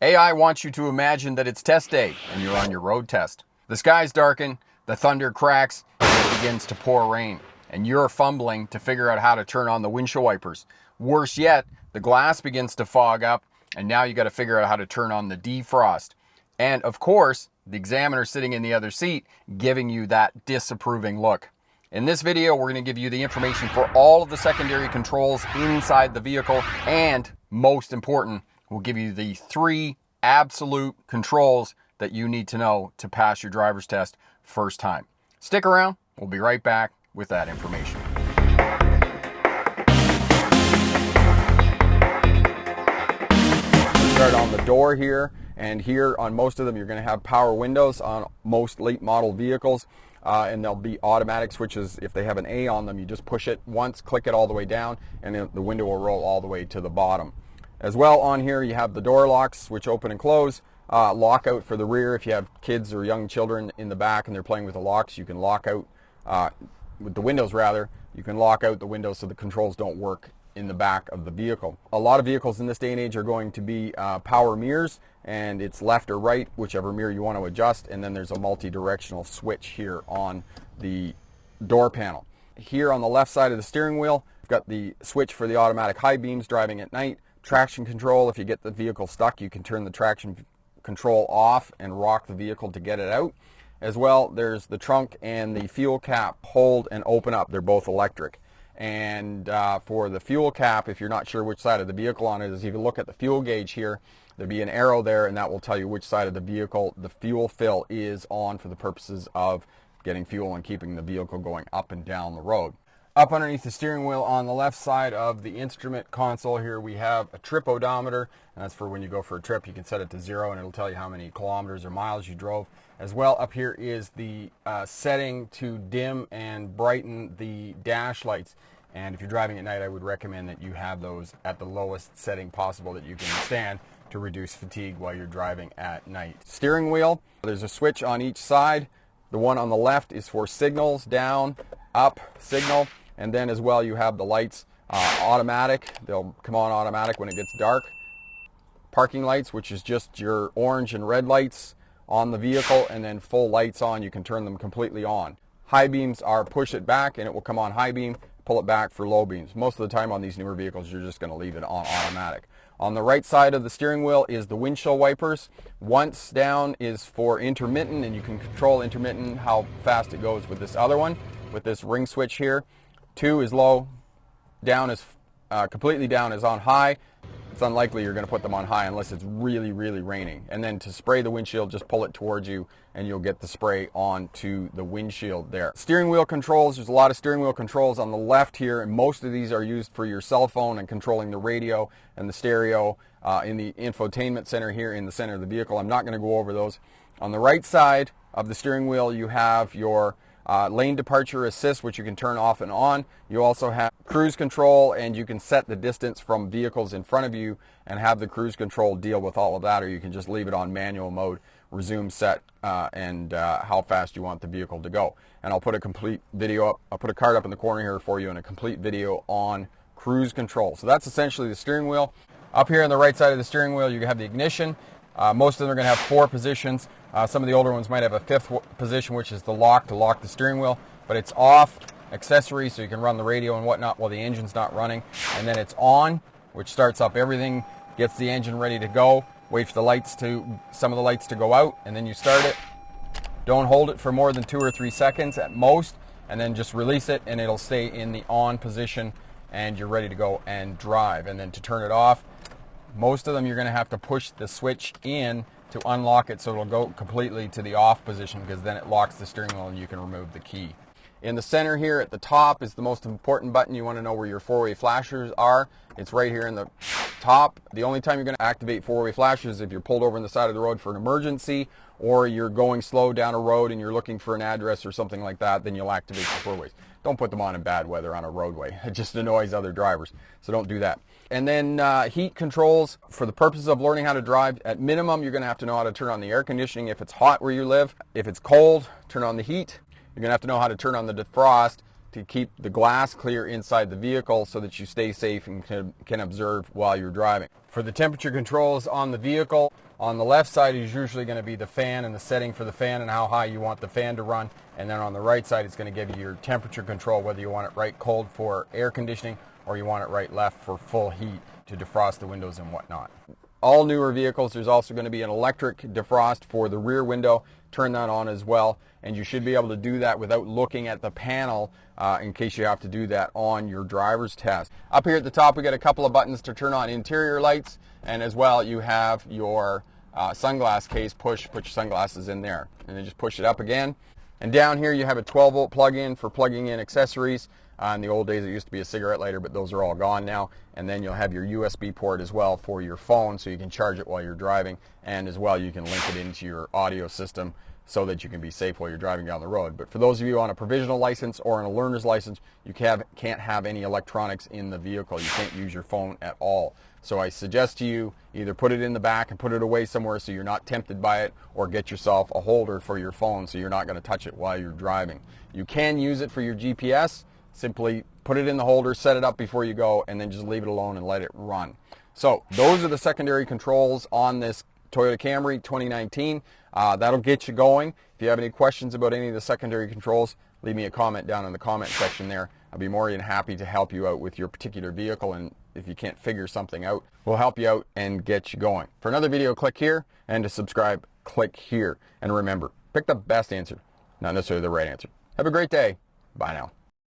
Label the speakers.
Speaker 1: AI wants you to imagine that it's test day and you're on your road test. The skies darken, the thunder cracks, and it begins to pour rain. And you're fumbling to figure out how to turn on the windshield wipers. Worse yet, the glass begins to fog up, and now you got to figure out how to turn on the defrost. And of course, the examiner sitting in the other seat giving you that disapproving look. In this video, we're going to give you the information for all of the secondary controls inside the vehicle, and most important, we'll give you the 3 absolute controls that you need to know to pass your driver's test first time. Stick around, we'll be right back with that information. Start on the door here, and here on most of them you're going to have power windows on most late model vehicles, and there'll be automatic switches. If they have an A on them, you just push it once, click it all the way down, and then the window will roll all the way to the bottom. As well, on here you have the door locks, which open and close. Lockout for the rear. If you have kids or young children in the back and they're playing with the locks, you can lock out with the windows rather. You can lock out the windows so the controls don't work in the back of the vehicle. A lot of vehicles in this day and age are going to be power mirrors, and it's left or right, whichever mirror you want to adjust, and then there's a multi-directional switch here on the door panel. Here on the left side of the steering wheel, you've got the switch for the automatic high beams driving at night. Traction control, if you get the vehicle stuck, you can turn the traction control off and rock the vehicle to get it out. As well, there's the trunk and the fuel cap hold and open up. They're both electric. And for the fuel cap, if you're not sure which side of the vehicle on it is, if you look at the fuel gauge here, there'll be an arrow there, and that will tell you which side of the vehicle the fuel fill is on for the purposes of getting fuel and keeping the vehicle going up and down the road. Up underneath the steering wheel on the left side of the instrument console here, we have a trip odometer, and that's for when you go for a trip. You can set it to 0 and it'll tell you how many kilometers or miles you drove. As well, up here is the setting to dim and brighten the dash lights. And if you're driving at night, I would recommend that you have those at the lowest setting possible that you can stand to reduce fatigue while you're driving at night. Steering wheel, there's a switch on each side. The one on the left is for signals, down, up, signal. And then as well, you have the lights, automatic. They'll come on automatic when it gets dark. Parking lights, which is just your orange and red lights on the vehicle, and then full lights on. You can turn them completely on. High beams are push it back and it will come on high beam, pull it back for low beams. Most of the time on these newer vehicles, you're just going to leave it on automatic. On the right side of the steering wheel is the windshield wipers. Once down is for intermittent, and you can control intermittent how fast it goes with this other one, with this ring switch here. 2 is low, down is completely down is on high. It's unlikely you're going to put them on high unless it's really, really raining. And then to spray the windshield, just pull it towards you and you'll get the spray onto the windshield there. Steering wheel controls, there's a lot of steering wheel controls on the left here, and most of these are used for your cell phone and controlling the radio and the stereo in the infotainment center here in the center of the vehicle. I'm not going to go over those. On the right side of the steering wheel, you have your lane departure assist, which you can turn off and on. You also have cruise control, and you can set the distance from vehicles in front of you and have the cruise control deal with all of that, or you can just leave it on manual mode, resume set, and how fast you want the vehicle to go. And I'll put a complete video up. I'll put a card up in the corner here for you and a complete video on cruise control. So that's essentially the steering wheel. Up here on the right side of the steering wheel, you have the ignition. Most of them are going to have 4 positions. Some of the older ones might have a 5th position, which is the lock to lock the steering wheel. But it's off, accessory, so you can run the radio and whatnot while the engine's not running. And then it's on, which starts up everything, gets the engine ready to go. Wait for the lights some of the lights to go out, and then you start it. Don't hold it for more than 2 or 3 seconds at most, and then just release it, and it'll stay in the on position, and you're ready to go and drive. And then to turn it off, most of them you're going to have to push the switch in to unlock it, so it'll go completely to the off position, because then it locks the steering wheel and you can remove the key. In the center here at the top is the most important button. You want to know where your 4-way flashers are. It's right here in the top. The only time you're going to activate 4-way flashers is if you're pulled over on the side of the road for an emergency, or you're going slow down a road and you're looking for an address or something like that, then you'll activate the 4-ways. Don't put them on in bad weather on a roadway. It just annoys other drivers, so don't do that. And then heat controls, for the purposes of learning how to drive, at minimum you're going to have to know how to turn on the air conditioning if it's hot where you live. If it's cold, turn on the heat. You're going to have to know how to turn on the defrost to keep the glass clear inside the vehicle so that you stay safe and can observe while you're driving. For the temperature controls on the vehicle, On the left side is usually going to be the fan and the setting for the fan and how high you want the fan to run. And then on the right side, it's going to give you your temperature control, whether you want it right cold for air conditioning or you want it right left for full heat to defrost the windows and whatnot. All newer vehicles, there's also going to be an electric defrost for the rear window. Turn that on as well, and you should be able to do that without looking at the panel in case you have to do that on your driver's test. Up here at the top, we got a couple of buttons to turn on interior lights, and as well you have your sunglass case. Put your sunglasses in there, and then just push it up again. And down here you have a 12-volt plug-in for plugging in accessories. In the old days it used to be a cigarette lighter, but those are all gone now. And then you'll have your USB port as well for your phone, so you can charge it while you're driving, and as well you can link it into your audio system so that you can be safe while you're driving down the road. But for those of you on a provisional license or on a learner's license, you can't have any electronics in the vehicle. You can't use your phone at all. So I suggest to you, either put it in the back and put it away somewhere so you're not tempted by it, or get yourself a holder for your phone so you're not going to touch it while you're driving. You can use it for your GPS. Simply put it in the holder, set it up before you go, and then just leave it alone and let it run. So those are the secondary controls on this Toyota Camry 2019. That'll get you going. If you have any questions about any of the secondary controls, leave me a comment down in the comment section there. I'll be more than happy to help you out with your particular vehicle, and if you can't figure something out, we'll help you out and get you going. For another video, click here, and to subscribe, click here. And remember, pick the best answer, not necessarily the right answer. Have a great day. Bye now.